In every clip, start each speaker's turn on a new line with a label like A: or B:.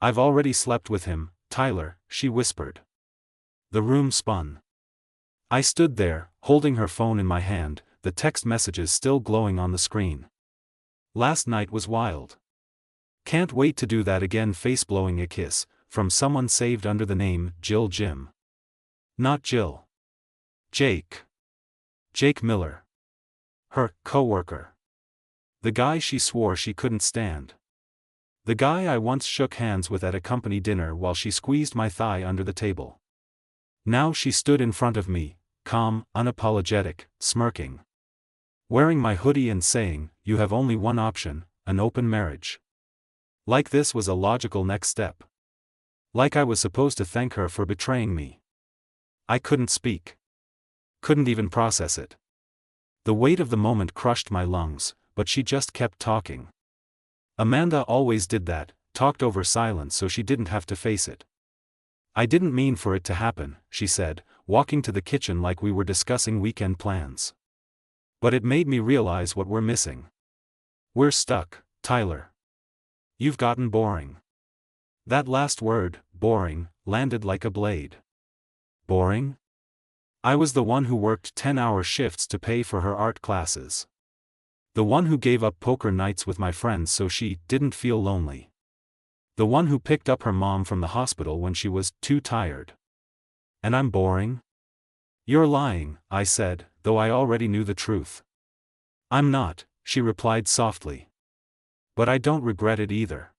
A: I've already slept with him, Tyler, she whispered. The room spun. I stood there, holding her phone in my hand, the text messages still glowing on the screen. Last night was wild. Can't wait to do that again. Face blowing a kiss, from someone saved under the name Jill Jim. Not Jill. Jake. Jake Miller. Her co-worker. The guy she swore she couldn't stand. The guy I once shook hands with at a company dinner while she squeezed my thigh under the table. Now she stood in front of me, calm, unapologetic, smirking. Wearing my hoodie and saying, "You have only one option, an open marriage." Like this was a logical next step. Like I was supposed to thank her for betraying me. I couldn't speak. Couldn't even process it. The weight of the moment crushed my lungs, but she just kept talking. Amanda always did that, talked over silence so she didn't have to face it. "I didn't mean for it to happen," she said, walking to the kitchen like we were discussing weekend plans. "But it made me realize what we're missing. We're stuck, Tyler. You've gotten boring." That last word, boring, landed like a blade. Boring? I was the one who worked 10-hour shifts to pay for her art classes. The one who gave up poker nights with my friends so she didn't feel lonely. The one who picked up her mom from the hospital when she was too tired. And I'm boring? "You're lying," I said, though I already knew the truth. "I'm not," she replied softly. "But I don't regret it either."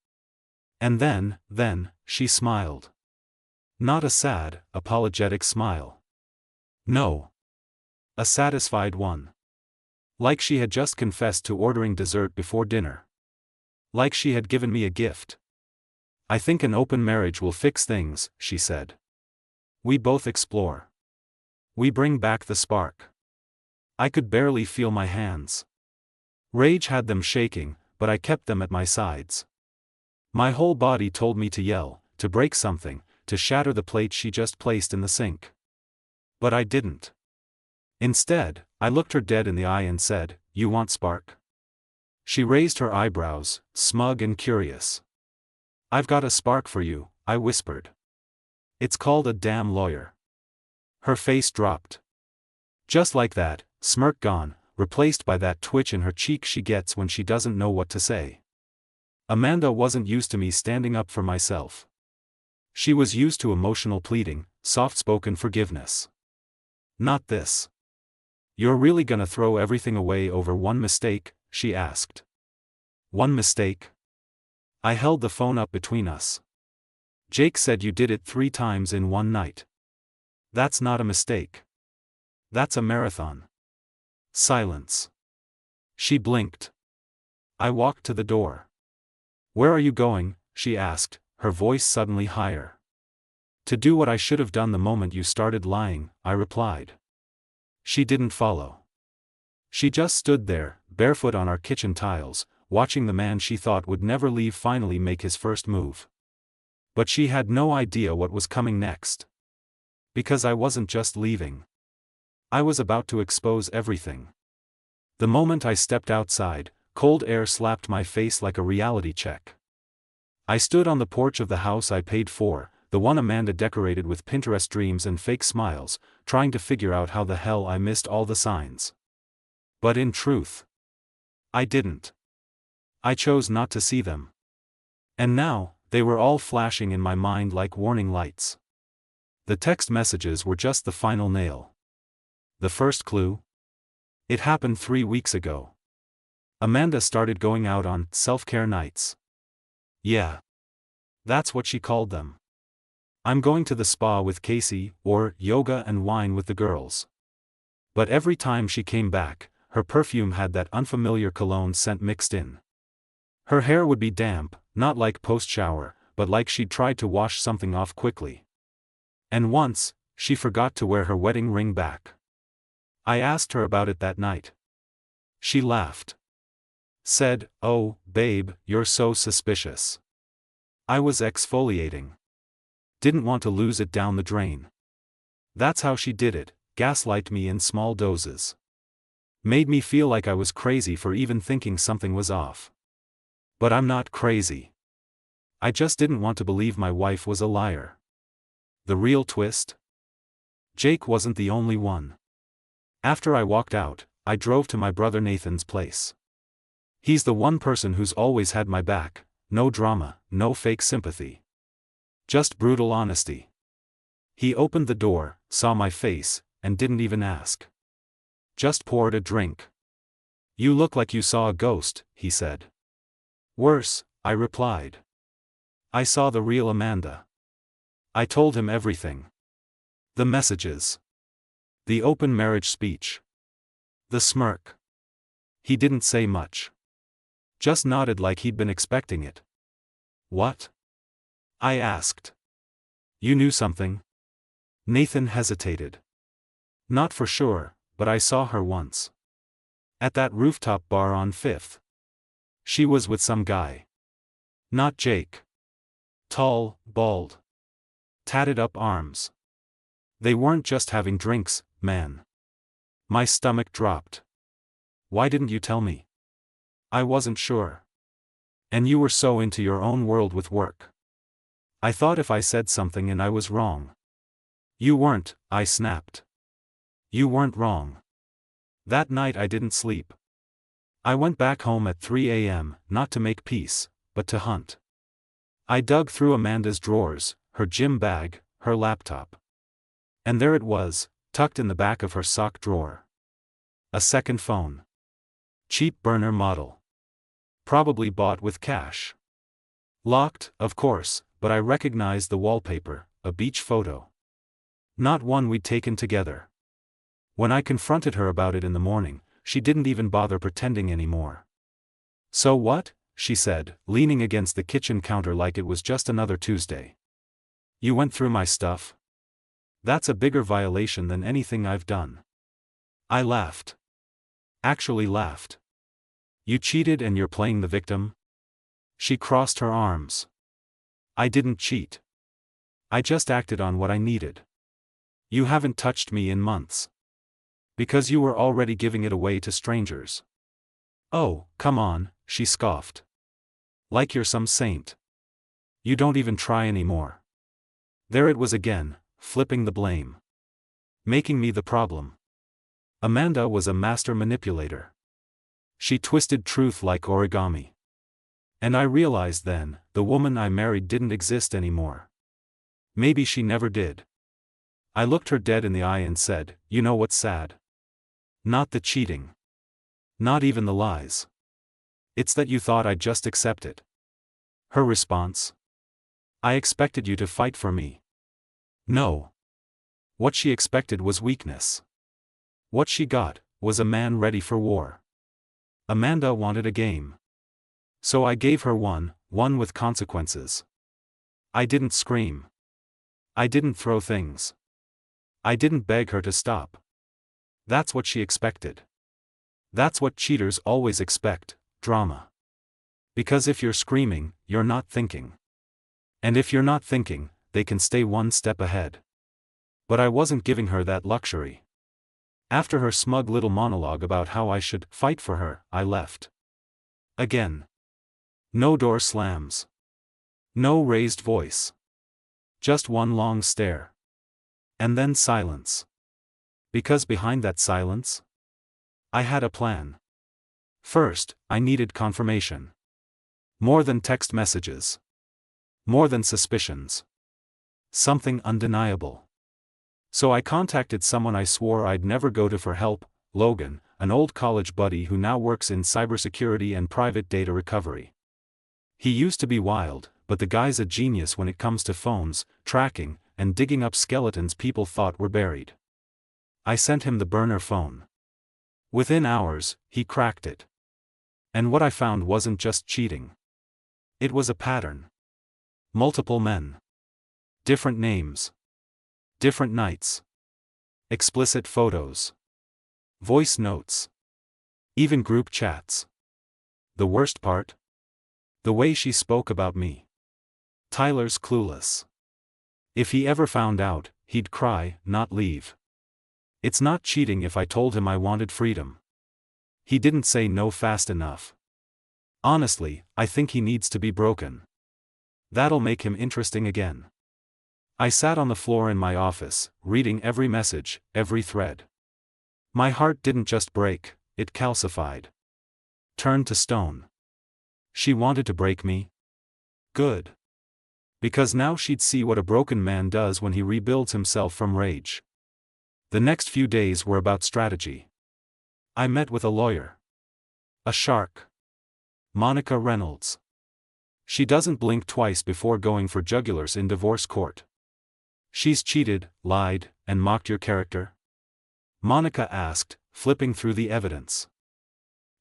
A: And then, she smiled. Not a sad, apologetic smile. No. A satisfied one. Like she had just confessed to ordering dessert before dinner. Like she had given me a gift. "I think an open marriage will fix things," she said. "We both explore. We bring back the spark." I could barely feel my hands. Rage had them shaking, but I kept them at my sides. My whole body told me to yell, to break something, to shatter the plate she just placed in the sink. But I didn't. Instead, I looked her dead in the eye and said, "You want spark?" She raised her eyebrows, smug and curious. "I've got a spark for you," I whispered. "It's called a damn lawyer." Her face dropped. Just like that, smirk gone, replaced by that twitch in her cheek she gets when she doesn't know what to say. Amanda wasn't used to me standing up for myself. She was used to emotional pleading, soft-spoken forgiveness. Not this. "You're really gonna throw everything away over one mistake?" she asked. "One mistake?" I held the phone up between us. "Jake said you did it 3 times in one night. That's not a mistake. That's a marathon." Silence. She blinked. I walked to the door. "Where are you going?" she asked, her voice suddenly higher. "To do what I should have done the moment you started lying," I replied. She didn't follow. She just stood there, barefoot on our kitchen tiles, watching the man she thought would never leave finally make his first move. But she had no idea what was coming next. Because I wasn't just leaving. I was about to expose everything. The moment I stepped outside, cold air slapped my face like a reality check. I stood on the porch of the house I paid for, the one Amanda decorated with Pinterest dreams and fake smiles, trying to figure out how the hell I missed all the signs. But in truth, I didn't. I chose not to see them. And now, they were all flashing in my mind like warning lights. The text messages were just the final nail. The first clue? It happened 3 weeks ago. Amanda started going out on self-care nights. Yeah. That's what she called them. I'm going to the spa with Casey, or yoga and wine with the girls. But every time she came back, her perfume had that unfamiliar cologne scent mixed in. Her hair would be damp, not like post-shower, but like she'd tried to wash something off quickly. And once, she forgot to wear her wedding ring back. I asked her about it that night. She laughed. Said, "Oh, babe, you're so suspicious." I was exfoliating. Didn't want to lose it down the drain. That's how she did it, gaslight me in small doses. Made me feel like I was crazy for even thinking something was off. But I'm not crazy. I just didn't want to believe my wife was a liar. The real twist? Jake wasn't the only one. After I walked out, I drove to my brother Nathan's place. He's the one person who's always had my back, no drama, no fake sympathy. Just brutal honesty. He opened the door, saw my face, and didn't even ask. Just poured a drink. "You look like you saw a ghost," he said. "Worse," I replied. "I saw the real Amanda." I told him everything. The messages. The open marriage speech. The smirk. He didn't say much. Just nodded like he'd been expecting it. "What?" I asked. "You knew something?" Nathan hesitated. "Not for sure, but I saw her once. At that rooftop bar on 5th. She was with some guy. Not Jake. Tall, bald. Tatted up arms. They weren't just having drinks, man." My stomach dropped. "Why didn't you tell me?" "I wasn't sure. And you were so into your own world with work. I thought if I said something and I was wrong." "You weren't," I snapped. "You weren't wrong." That night I didn't sleep. I went back home at 3 a.m., not to make peace, but to hunt. I dug through Amanda's drawers, her gym bag, her laptop. And there it was, tucked in the back of her sock drawer. A second phone. Cheap burner model. Probably bought with cash. Locked, of course, but I recognized the wallpaper, a beach photo. Not one we'd taken together. When I confronted her about it in the morning, she didn't even bother pretending anymore. "So what?" she said, leaning against the kitchen counter like it was just another Tuesday. "You went through my stuff? That's a bigger violation than anything I've done." I laughed. Actually laughed. "You cheated and you're playing the victim?" She crossed her arms. "I didn't cheat. I just acted on what I needed. You haven't touched me in months. Because you were already giving it away to strangers." "Oh, come on," she scoffed. "Like you're some saint. You don't even try anymore." There it was again, flipping the blame. Making me the problem. Amanda was a master manipulator. She twisted truth like origami. And I realized then, the woman I married didn't exist anymore. Maybe she never did. I looked her dead in the eye and said, "You know what's sad? Not the cheating. Not even the lies. It's that you thought I'd just accept it." Her response? "I expected you to fight for me." No. What she expected was weakness. What she got was a man ready for war. Amanda wanted a game. So I gave her one with consequences. I didn't scream. I didn't throw things. I didn't beg her to stop. That's what she expected. That's what cheaters always expect, drama. Because if you're screaming, you're not thinking. And if you're not thinking, they can stay one step ahead. But I wasn't giving her that luxury. After her smug little monologue about how I should fight for her, I left. Again. No door slams. No raised voice. Just one long stare. And then silence. Because behind that silence, I had a plan. First, I needed confirmation. More than text messages. More than suspicions. Something undeniable. So I contacted someone I swore I'd never go to for help, Logan, an old college buddy who now works in cybersecurity and private data recovery. He used to be wild, but the guy's a genius when it comes to phones, tracking, and digging up skeletons people thought were buried. I sent him the burner phone. Within hours, he cracked it. And what I found wasn't just cheating. It was a pattern. Multiple men. Different names. Different nights. Explicit photos. Voice notes. Even group chats. The worst part? The way she spoke about me. Tyler's clueless. If he ever found out, he'd cry, not leave. It's not cheating if I told him I wanted freedom. He didn't say no fast enough. Honestly, I think he needs to be broken. That'll make him interesting again. I sat on the floor in my office, reading every message, every thread. My heart didn't just break, it calcified. Turned to stone. She wanted to break me? Good. Because now she'd see what a broken man does when he rebuilds himself from rage. The next few days were about strategy. I met with a lawyer. A shark. Monica Reynolds. She doesn't blink twice before going for jugulars in divorce court. She's cheated, lied, and mocked your character? Monica asked, flipping through the evidence.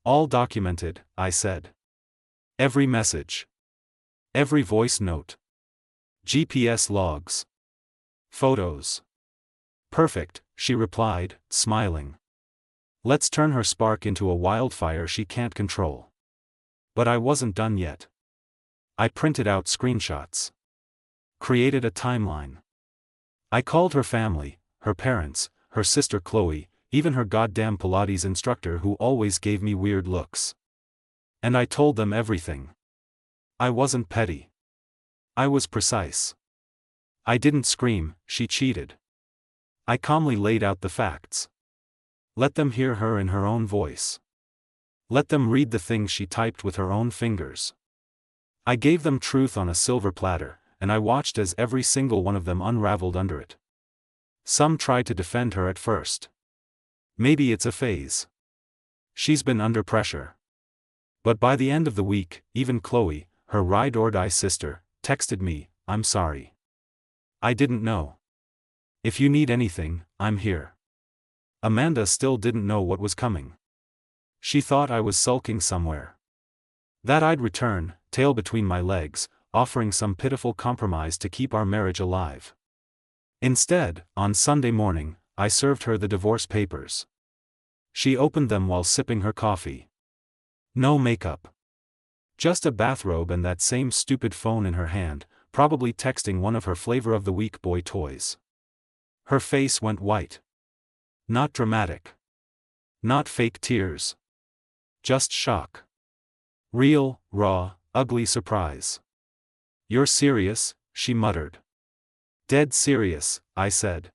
A: All documented, I said. Every message. Every voice note. GPS logs. Photos. Perfect, she replied, smiling. Let's turn her spark into a wildfire she can't control. But I wasn't done yet. I printed out screenshots. Created a timeline. I called her family, her parents, her sister Chloe, even her goddamn Pilates instructor who always gave me weird looks. And I told them everything. I wasn't petty. I was precise. I didn't scream, she cheated. I calmly laid out the facts. Let them hear her in her own voice. Let them read the things she typed with her own fingers. I gave them truth on a silver platter, and I watched as every single one of them unraveled under it. Some tried to defend her at first. Maybe it's a phase. She's been under pressure. But by the end of the week, even Chloe, her ride-or-die sister, texted me, "I'm sorry. I didn't know. If you need anything, I'm here." Amanda still didn't know what was coming. She thought I was sulking somewhere. That I'd return, tail between my legs, offering some pitiful compromise to keep our marriage alive. Instead, on Sunday morning, I served her the divorce papers. She opened them while sipping her coffee. No makeup. Just a bathrobe and that same stupid phone in her hand, probably texting one of her flavor of the week boy toys. Her face went white. Not dramatic. Not fake tears. Just shock. Real, raw, ugly surprise. "You're serious?" she muttered. "Dead serious," I said.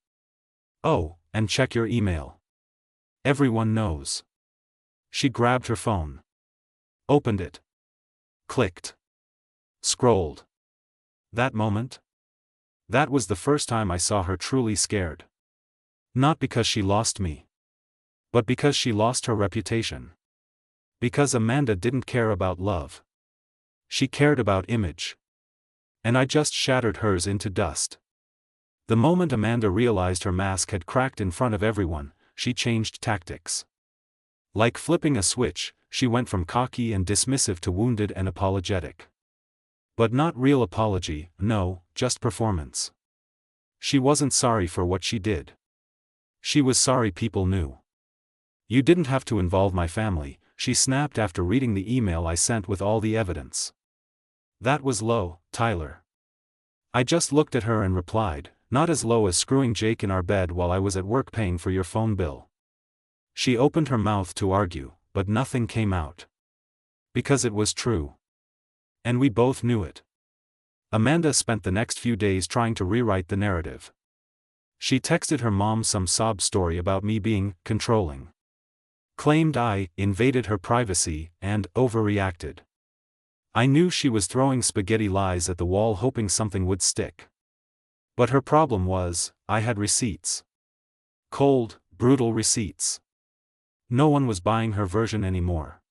A: "Oh, and check your email. Everyone knows." She grabbed her phone. Opened it. Clicked. Scrolled. That moment? That was the first time I saw her truly scared. Not because she lost me. But because she lost her reputation. Because Amanda didn't care about love. She cared about image. And I just shattered hers into dust. The moment Amanda realized her mask had cracked in front of everyone, she changed tactics. Like flipping a switch, she went from cocky and dismissive to wounded and apologetic. But not real apology, no, just performance. She wasn't sorry for what she did. She was sorry people knew. "You didn't have to involve my family," she snapped after reading the email I sent with all the evidence. That was low, Tyler. I just looked at her and replied, "Not as low as screwing Jake in our bed while I was at work paying for your phone bill." She opened her mouth to argue, but nothing came out. Because it was true. And we both knew it. Amanda spent the next few days trying to rewrite the narrative. She texted her mom some sob story about me being controlling. Claimed I invaded her privacy and overreacted. I knew she was throwing spaghetti lies at the wall hoping something would stick. But her problem was, I had receipts. Cold, brutal receipts. No one was buying her version anymore.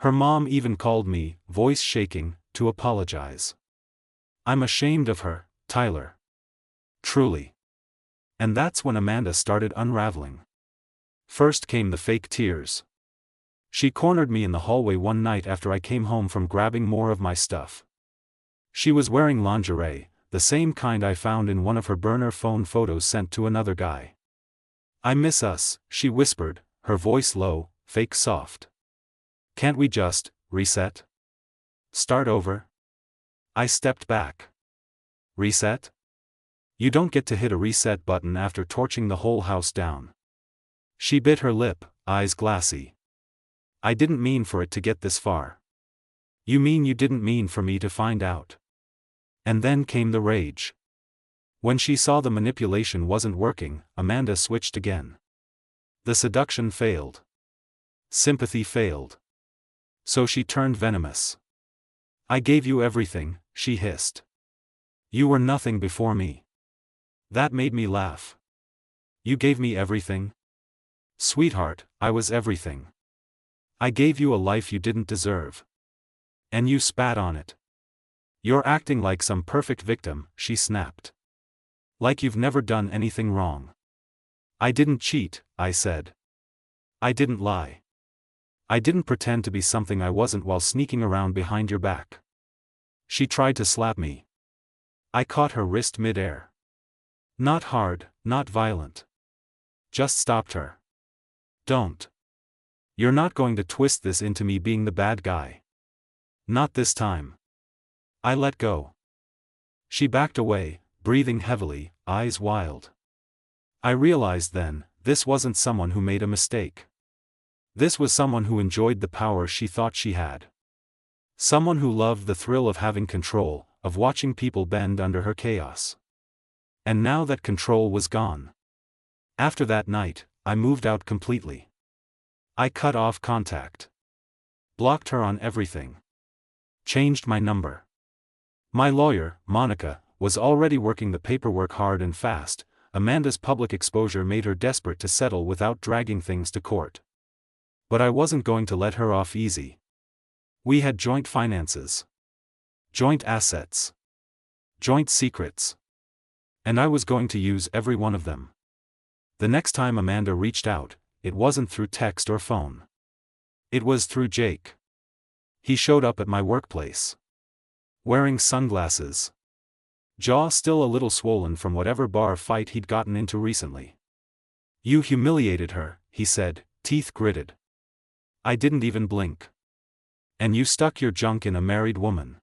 A: Her mom even called me, voice shaking, to apologize. I'm ashamed of her, Tyler. Truly. And that's when Amanda started unraveling. First came the fake tears. She cornered me in the hallway one night after I came home from grabbing more of my stuff. She was wearing lingerie, the same kind I found in one of her burner phone photos sent to another guy. "I miss us," she whispered, her voice low, fake soft. "Can't we just reset? Start over?" I stepped back. Reset? You don't get to hit a reset button after torching the whole house down. She bit her lip, eyes glassy. "I didn't mean for it to get this far." "You mean you didn't mean for me to find out?" And then came the rage. When she saw the manipulation wasn't working, Amanda switched again. The seduction failed. Sympathy failed. So she turned venomous. "I gave you everything," she hissed. "You were nothing before me." That made me laugh. "You gave me everything?" "Sweetheart, I was everything. I gave you a life you didn't deserve. And you spat on it. You're acting like some perfect victim," she snapped. "Like you've never done anything wrong." "I didn't cheat," I said. "I didn't lie. I didn't pretend to be something I wasn't while sneaking around behind your back." She tried to slap me. I caught her wrist mid-air. Not hard, not violent. Just stopped her. "Don't. You're not going to twist this into me being the bad guy. Not this time." I let go. She backed away, breathing heavily, eyes wild. I realized then, this wasn't someone who made a mistake. This was someone who enjoyed the power she thought she had. Someone who loved the thrill of having control, of watching people bend under her chaos. And now that control was gone. After that night, I moved out completely. I cut off contact. Blocked her on everything. Changed my number. My lawyer, Monica, was already working the paperwork hard and fast. Amanda's public exposure made her desperate to settle without dragging things to court. But I wasn't going to let her off easy. We had joint finances. Joint assets. Joint secrets. And I was going to use every one of them. The next time Amanda reached out, it wasn't through text or phone. It was through Jake. He showed up at my workplace. Wearing sunglasses. Jaw still a little swollen from whatever bar fight he'd gotten into recently. "You humiliated her," he said, teeth gritted. I didn't even blink. "And you stuck your junk in a married woman.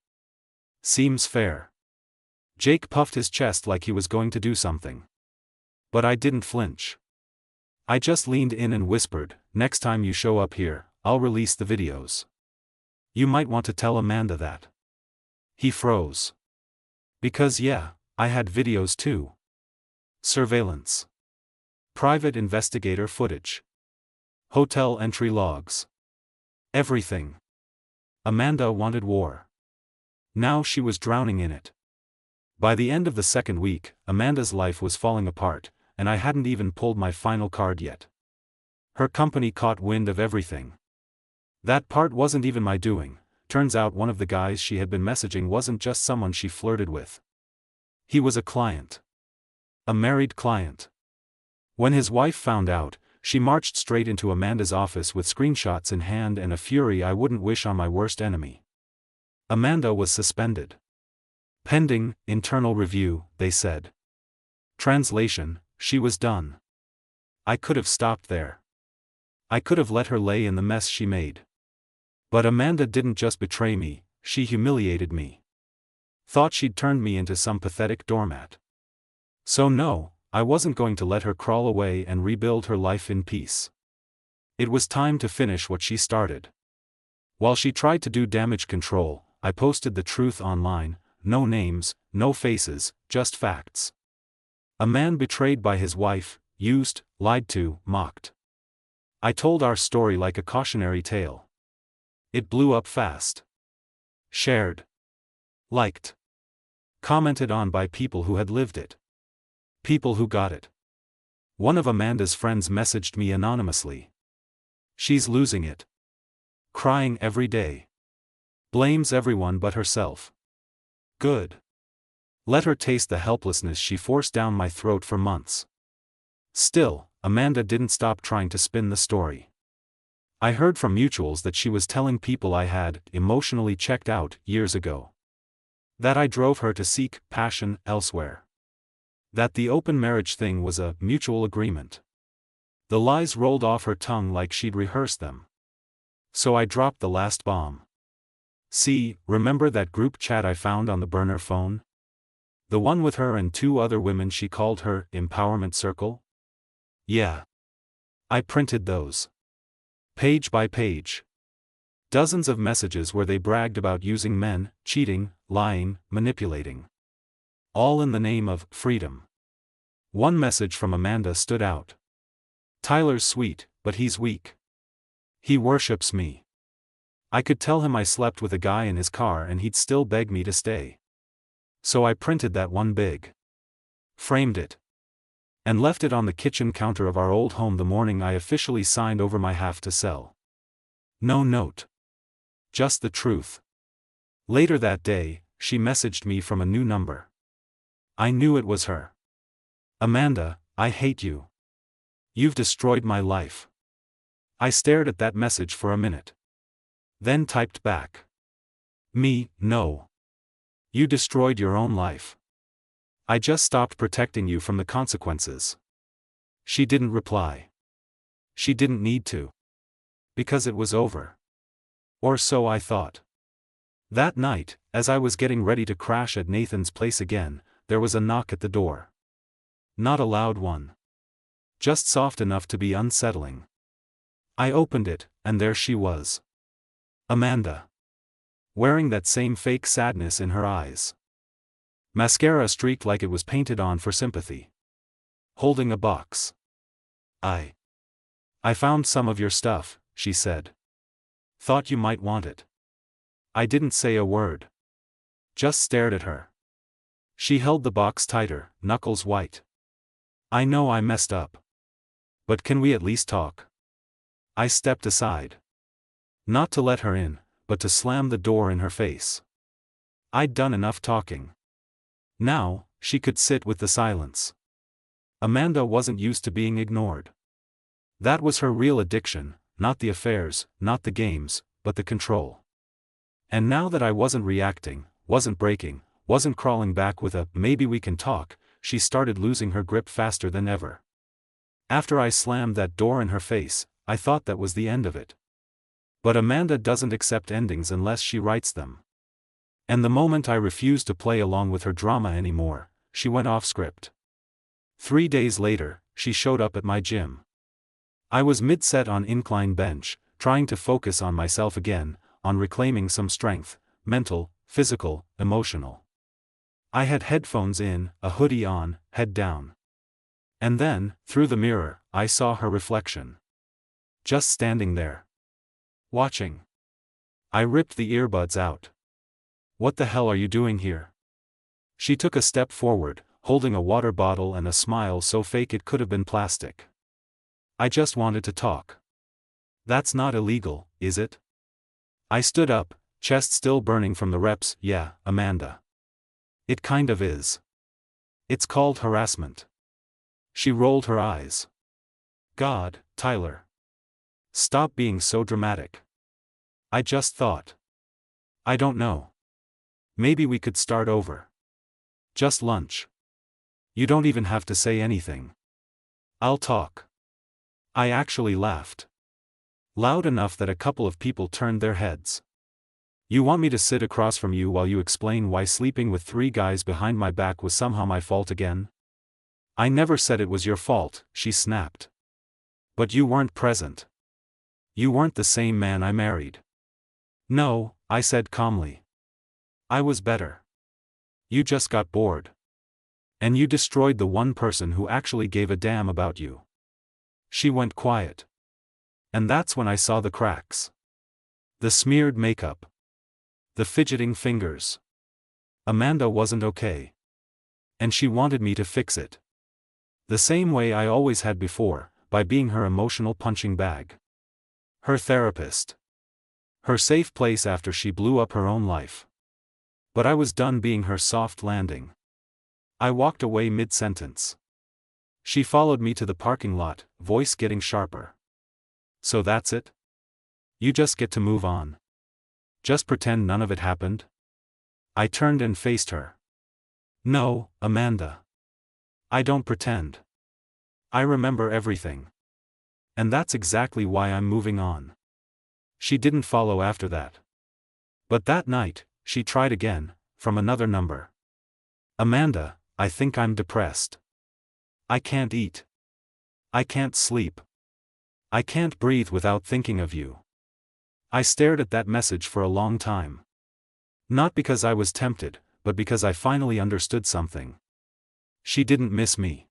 A: Seems fair." Jake puffed his chest like he was going to do something. But I didn't flinch. I just leaned in and whispered, "Next time you show up here, I'll release the videos. You might want to tell Amanda that." He froze. Because yeah, I had videos too. Surveillance. Private investigator footage. Hotel entry logs. Everything. Amanda wanted war. Now she was drowning in it. By the end of the second week, Amanda's life was falling apart, and I hadn't even pulled my final card yet. Her company caught wind of everything. That part wasn't even my doing. Turns out one of the guys she had been messaging wasn't just someone she flirted with. He was a client. A married client. When his wife found out, she marched straight into Amanda's office with screenshots in hand and a fury I wouldn't wish on my worst enemy. Amanda was suspended. Pending internal review, they said. Translation, she was done. I could have stopped there. I could have let her lay in the mess she made. But Amanda didn't just betray me, she humiliated me. Thought she'd turned me into some pathetic doormat. So no, I wasn't going to let her crawl away and rebuild her life in peace. It was time to finish what she started. While she tried to do damage control, I posted the truth online, no names, no faces, just facts. A man betrayed by his wife, used, lied to, mocked. I told our story like a cautionary tale. It blew up fast. Shared. Liked. Commented on by people who had lived it. People who got it. One of Amanda's friends messaged me anonymously. She's losing it. Crying every day. Blames everyone but herself. Good. Let her taste the helplessness she forced down my throat for months. Still, Amanda didn't stop trying to spin the story. I heard from mutuals that she was telling people I had emotionally checked out years ago. That I drove her to seek passion elsewhere. That the open marriage thing was a mutual agreement. The lies rolled off her tongue like she'd rehearsed them. So I dropped the last bomb. See, remember that group chat I found on the burner phone? The one with her and 2 other women she called her empowerment circle? Yeah. I printed those. Page by page. Dozens of messages where they bragged about using men, cheating, lying, manipulating. All in the name of freedom. One message from Amanda stood out. Tyler's sweet, but he's weak. He worships me. I could tell him I slept with a guy in his car and he'd still beg me to stay. So I printed that one big. Framed it. And left it on the kitchen counter of our old home the morning I officially signed over my half to sell. No note. Just the truth. Later that day, she messaged me from a new number. I knew it was her. Amanda, I hate you. You've destroyed my life. I stared at that message for a minute. Then typed back. Me, no. You destroyed your own life. I just stopped protecting you from the consequences. She didn't reply. She didn't need to. Because it was over. Or so I thought. That night, as I was getting ready to crash at Nathan's place again, there was a knock at the door. Not a loud one. Just soft enough to be unsettling. I opened it, and there she was. Amanda. Wearing that same fake sadness in her eyes. Mascara streaked like it was painted on for sympathy. Holding a box. I found some of your stuff, she said. Thought you might want it. I didn't say a word. Just stared at her. She held the box tighter, knuckles white. I know I messed up. But can we at least talk? I stepped aside. Not to let her in, but to slam the door in her face. I'd done enough talking. Now, she could sit with the silence. Amanda wasn't used to being ignored. That was her real addiction, not the affairs, not the games, but the control. And now that I wasn't reacting, wasn't breaking, wasn't crawling back with a "maybe we can talk," she started losing her grip faster than ever. After I slammed that door in her face, I thought that was the end of it. But Amanda doesn't accept endings unless she writes them. And the moment I refused to play along with her drama anymore, she went off script. 3 days later, she showed up at my gym. I was mid-set on incline bench, trying to focus on myself again, on reclaiming some strength, mental, physical, emotional. I had headphones in, a hoodie on, head down. And then, through the mirror, I saw her reflection. Just standing there. Watching. I ripped the earbuds out. What the hell are you doing here? She took a step forward, holding a water bottle and a smile so fake it could have been plastic. I just wanted to talk. That's not illegal, is it? I stood up, chest still burning from the reps. Yeah, Amanda. It kind of is. It's called harassment. She rolled her eyes. God, Tyler. Stop being so dramatic. I just thought. I don't know. Maybe we could start over. Just lunch. You don't even have to say anything. I'll talk. I actually laughed. Loud enough that a couple of people turned their heads. You want me to sit across from you while you explain why sleeping with 3 guys behind my back was somehow my fault again? I never said it was your fault, she snapped. But you weren't present. You weren't the same man I married. No, I said calmly. I was better. You just got bored. And you destroyed the one person who actually gave a damn about you. She went quiet. And that's when I saw the cracks. The smeared makeup. The fidgeting fingers. Amanda wasn't okay. And she wanted me to fix it. The same way I always had before, by being her emotional punching bag. Her therapist. Her safe place after she blew up her own life. But I was done being her soft landing. I walked away mid-sentence. She followed me to the parking lot, voice getting sharper. So that's it? You just get to move on. Just pretend none of it happened? I turned and faced her. No, Amanda. I don't pretend. I remember everything. And that's exactly why I'm moving on. She didn't follow after that. But that night, she tried again, from another number. Amanda, I think I'm depressed. I can't eat. I can't sleep. I can't breathe without thinking of you. I stared at that message for a long time. Not because I was tempted, but because I finally understood something. She didn't miss me.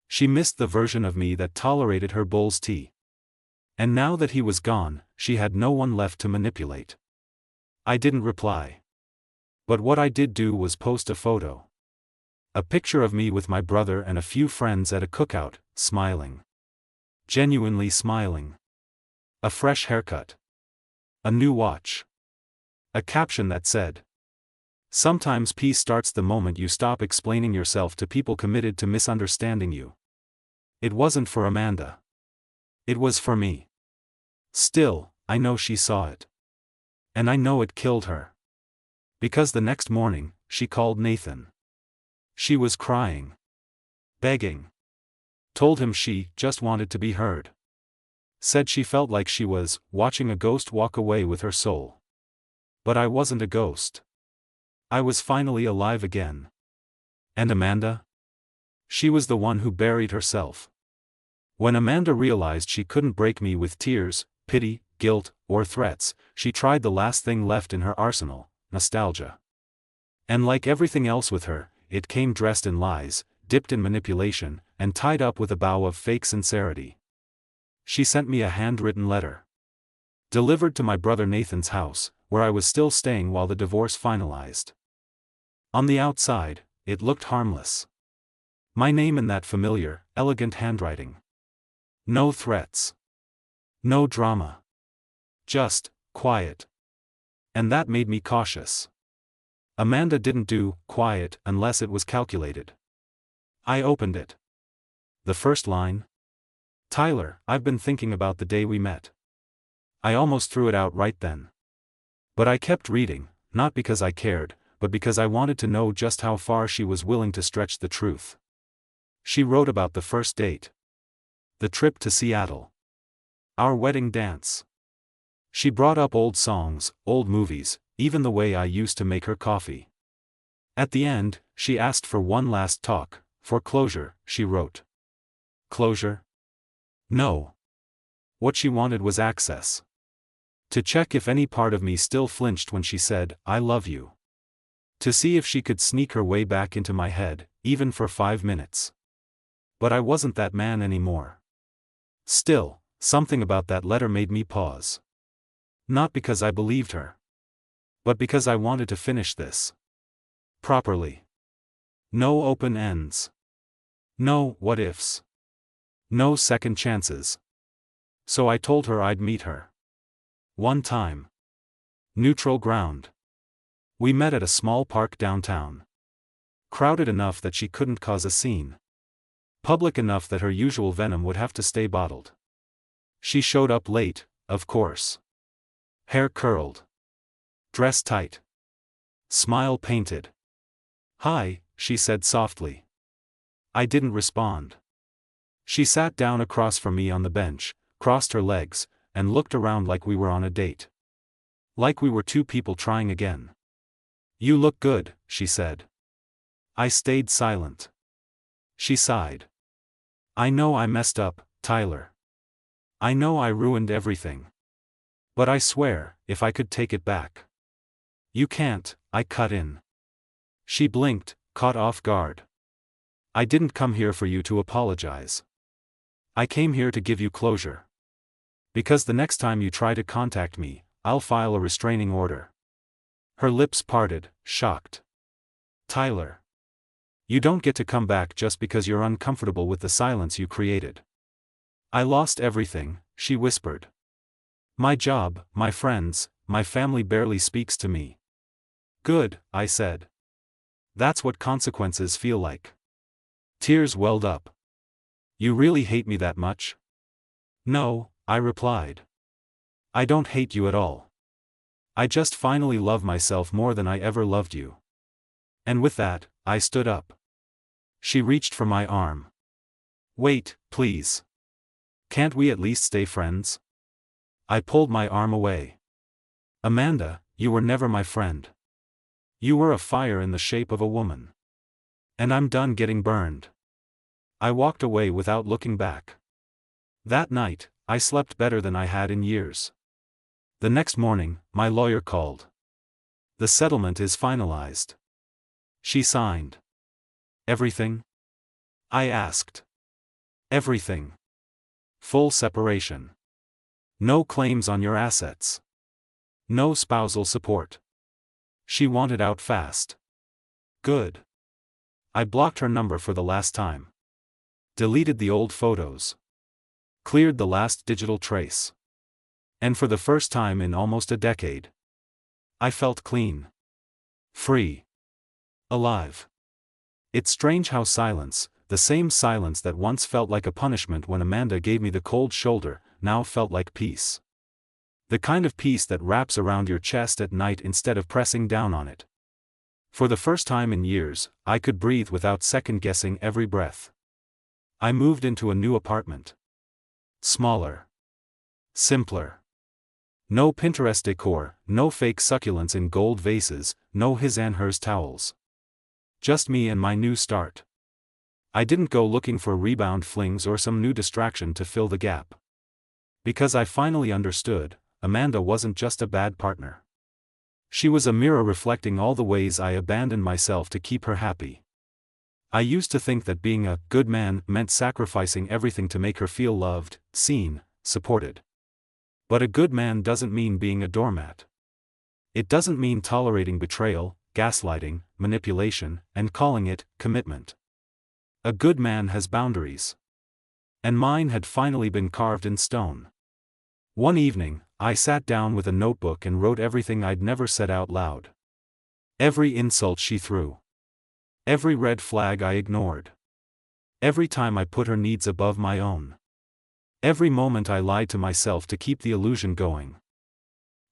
A: She missed the version of me that tolerated her bull's tea. And now that he was gone, she had no one left to manipulate. I didn't reply. But what I did do was post a photo. A picture of me with my brother and a few friends at a cookout, smiling. Genuinely smiling. A fresh haircut. A new watch. A caption that said, "Sometimes peace starts the moment you stop explaining yourself to people committed to misunderstanding you." It wasn't for Amanda. It was for me. Still, I know she saw it. And I know it killed her. Because the next morning, she called Nathan. She was crying. Begging. Told him she just wanted to be heard. Said she felt like she was watching a ghost walk away with her soul. But I wasn't a ghost. I was finally alive again. And Amanda? She was the one who buried herself. When Amanda realized she couldn't break me with tears, pity, guilt, or threats, she tried the last thing left in her arsenal, nostalgia. And like everything else with her, it came dressed in lies, dipped in manipulation, and tied up with a bow of fake sincerity. She sent me a handwritten letter. Delivered to my brother Nathan's house, where I was still staying while the divorce finalized. On the outside, it looked harmless. My name in that familiar, elegant handwriting. No threats. No drama. Just, quiet. And that made me cautious. Amanda didn't do quiet unless it was calculated. I opened it. The first line? "Tyler, I've been thinking about the day we met." I almost threw it out right then. But I kept reading, not because I cared, but because I wanted to know just how far she was willing to stretch the truth. She wrote about the first date. The trip to Seattle. Our wedding dance. She brought up old songs, old movies, even the way I used to make her coffee. At the end, she asked for one last talk, for closure, she wrote. Closure? No. What she wanted was access. To check if any part of me still flinched when she said, "I love you." To see if she could sneak her way back into my head, even for 5 minutes. But I wasn't that man anymore. Still, something about that letter made me pause. Not because I believed her. But because I wanted to finish this. Properly. No open ends. No what-ifs. No second chances. So I told her I'd meet her. One time. Neutral ground. We met at a small park downtown. Crowded enough that she couldn't cause a scene. Public enough that her usual venom would have to stay bottled. She showed up late, of course. Hair curled. Dress tight. Smile painted. "Hi," she said softly. I didn't respond. She sat down across from me on the bench, crossed her legs, and looked around like we were on a date. Like we were two people trying again. "You look good," she said. I stayed silent. She sighed. "I know I messed up, Tyler. I know I ruined everything. But I swear, if I could take it back." "You can't," I cut in. She blinked, caught off guard. "I didn't come here for you to apologize. I came here to give you closure. Because the next time you try to contact me, I'll file a restraining order." Her lips parted, shocked. "Tyler. You don't get to come back just because you're uncomfortable with the silence you created." "I lost everything," she whispered. "My job, my friends, my family barely speaks to me." "Good," I said. "That's what consequences feel like." Tears welled up. "You really hate me that much?" "No," I replied. "I don't hate you at all. I just finally love myself more than I ever loved you." And with that, I stood up. She reached for my arm. "Wait, please. Can't we at least stay friends?" I pulled my arm away. "Amanda, you were never my friend. You were a fire in the shape of a woman. And I'm done getting burned." I walked away without looking back. That night, I slept better than I had in years. The next morning, my lawyer called. "The settlement is finalized. She signed. Everything? I asked. Everything. Full separation. No claims on your assets. No spousal support. She wanted out fast. Good. I blocked her number for the last time. Deleted the old photos. Cleared the last digital trace. And for the first time in almost a decade, I felt clean. Free. Alive. It's strange how silence, the same silence that once felt like a punishment when Amanda gave me the cold shoulder, now felt like peace. The kind of peace that wraps around your chest at night instead of pressing down on it. For the first time in years, I could breathe without second-guessing every breath. I moved into a new apartment. Smaller. Simpler. No Pinterest decor, no fake succulents in gold vases, no his and hers towels. Just me and my new start. I didn't go looking for rebound flings or some new distraction to fill the gap. Because I finally understood, Amanda wasn't just a bad partner. She was a mirror reflecting all the ways I abandoned myself to keep her happy. I used to think that being a good man meant sacrificing everything to make her feel loved, seen, supported. But a good man doesn't mean being a doormat. It doesn't mean tolerating betrayal, gaslighting, manipulation, and calling it commitment. A good man has boundaries. And mine had finally been carved in stone. One evening, I sat down with a notebook and wrote everything I'd never said out loud. Every insult she threw. Every red flag I ignored. Every time I put her needs above my own. Every moment I lied to myself to keep the illusion going.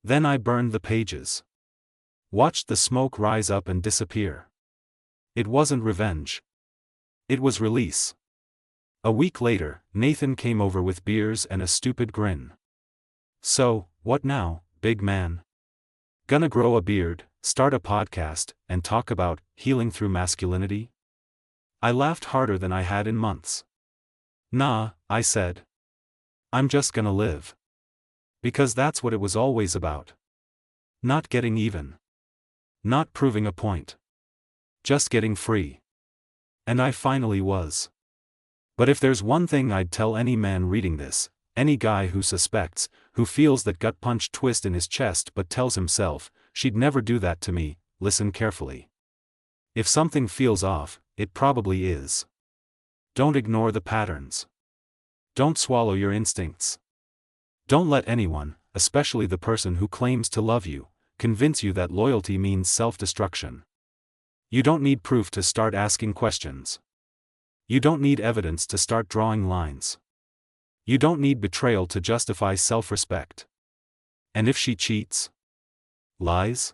A: Then I burned the pages. Watched the smoke rise up and disappear. It wasn't revenge. It was release. A week later, Nathan came over with beers and a stupid grin. So, what now, big man? Gonna grow a beard, start a podcast, and talk about healing through masculinity? I laughed harder than I had in months. Nah, I said. I'm just gonna live. Because that's what it was always about. Not getting even. Not proving a point. Just getting free. And I finally was. But if there's one thing I'd tell any man reading this, any guy who suspects, who feels that gut punch twist in his chest but tells himself, she'd never do that to me, listen carefully. If something feels off, it probably is. Don't ignore the patterns. Don't swallow your instincts. Don't let anyone, especially the person who claims to love you, convince you that loyalty means self-destruction. You don't need proof to start asking questions. You don't need evidence to start drawing lines. You don't need betrayal to justify self-respect. And if she cheats, lies,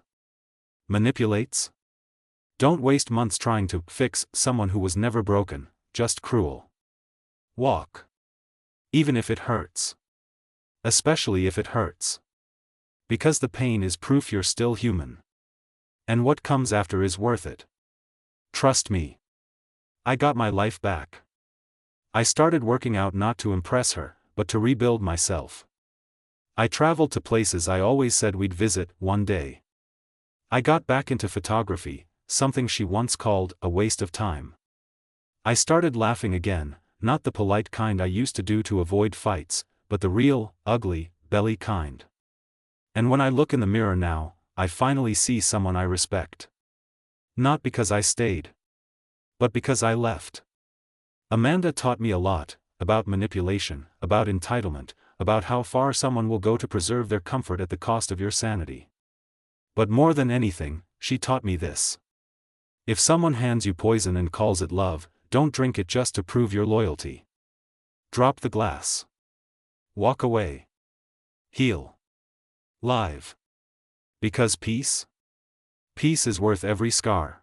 A: manipulates, don't waste months trying to fix someone who was never broken, just cruel. Walk. Even if it hurts. Especially if it hurts. Because the pain is proof you're still human. And what comes after is worth it. Trust me. I got my life back. I started working out not to impress her, but to rebuild myself. I traveled to places I always said we'd visit one day. I got back into photography, something she once called a waste of time. I started laughing again, not the polite kind I used to do to avoid fights, but the real, ugly, belly kind. And when I look in the mirror now, I finally see someone I respect. Not because I stayed. But because I left. Amanda taught me a lot, about manipulation, about entitlement, about how far someone will go to preserve their comfort at the cost of your sanity. But more than anything, she taught me this. If someone hands you poison and calls it love, don't drink it just to prove your loyalty. Drop the glass. Walk away. Heal. Live. Because peace? Peace is worth every scar.